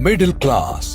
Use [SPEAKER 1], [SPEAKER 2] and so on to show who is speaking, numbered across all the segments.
[SPEAKER 1] Middle class.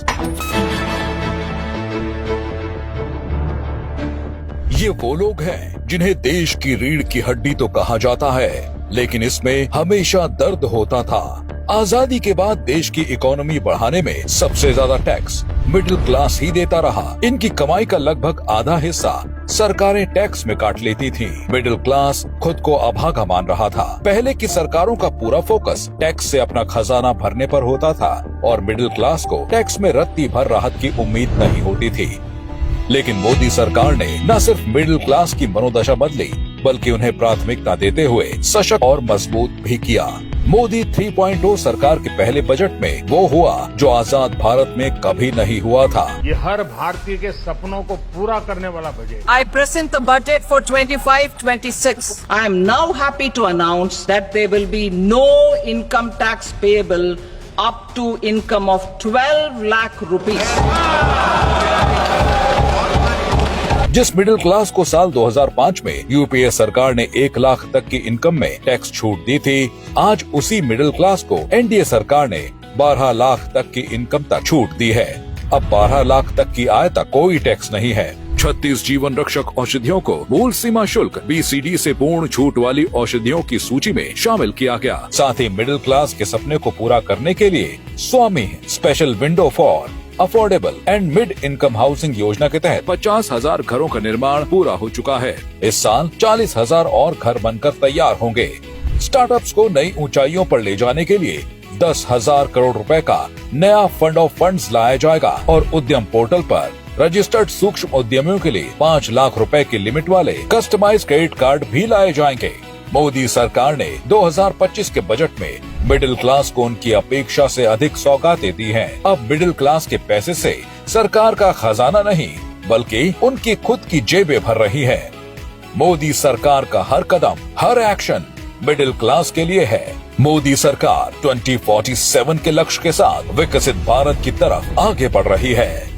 [SPEAKER 1] ये वो लोग हैं जिन्हें देश की रीढ़ की हड्डी तो कहा जाता है, लेकिन इसमें हमेशा दर्द होता था। आजादी के बाद देश की इकोनॉमी बढ़ाने में सबसे ज्यादा टैक्स मिडिल क्लास ही देता रहा। इनकी कमाई का लगभग आधा हिस्सा सरकारें टैक्स में काट लेती थीं। मिडिल क्लास खुद को अभागा मान रहा था। पहले की सरकारों का पूरा फोकस टैक्स से अपना खजाना भरने पर होता था और मिडिल क्लास को टैक्स में रत्ती भर राहत की उम्मीद नहीं होती थी। लेकिन मोदी सरकार ने न सिर्फ मिडिल क्लास की मनोदशा बदली, बल्कि उन्हें प्राथमिकता देते हुए सशक्त और मजबूत भी किया। मोदी 3.0 सरकार के पहले बजट में वो हुआ जो आजाद भारत में कभी नहीं हुआ था।
[SPEAKER 2] ये हर भारतीय के सपनों को पूरा करने वाला budget.
[SPEAKER 3] I present the budget for 25-26. I am now happy to announce that there will be no income tax payable up to income of 12 lakh rupees.
[SPEAKER 1] जिस मिडिल क्लास को साल 2005 में यूपीए सरकार ने 1 लाख तक की इनकम में टैक्स छूट दी थी, आज उसी मिडिल क्लास को एनडीए सरकार ने 12 लाख तक की इनकम तक छूट दी है। अब 12 लाख तक की आय तक कोई टैक्स नहीं है। 36 जीवन रक्षक औषधियों को मूल सीमा शुल्क BCD से पूर्ण छूट वाली औषधियों की सूची में शामिल किया गया। साथ ही मिडिल क्लास के सपने को पूरा करने के लिए Swamih special window for affordable and mid income housing योजना के तहत 50,000 घरों का निर्माण पूरा हो चुका है। इस साल 40,000 और घर बनकर तैयार होंगे। स्टार्टअप्स को नई ऊंचाइयों पर ले जाने के लिए 10,000 करोड़ रुपए का नया फंड ऑफ फंड्स लाया जाएगा और उद्यम पोर्टल पर रजिस्टर्ड सूक्ष्म उद्यमियों के लिए 5 लाख रुपए की लिमिट वाले कस्टमाइज क्रेडिट कार्ड भी लाए जाएंगे। मोदी सरकार ने 2025 के बजट में मिडिल क्लास को उनकी अपेक्षा से अधिक सौगातें दी हैं। अब मिडिल क्लास के पैसे से सरकार का खजाना नहीं, बल्कि उनकी खुद की जेबें भर रही है। मोदी सरकार का हर कदम, हर एक्शन मिडिल क्लास के लिए है। मोदी सरकार 2047 के लक्ष्य के साथ विकसित भारत की तरफ आगे बढ़ रही है।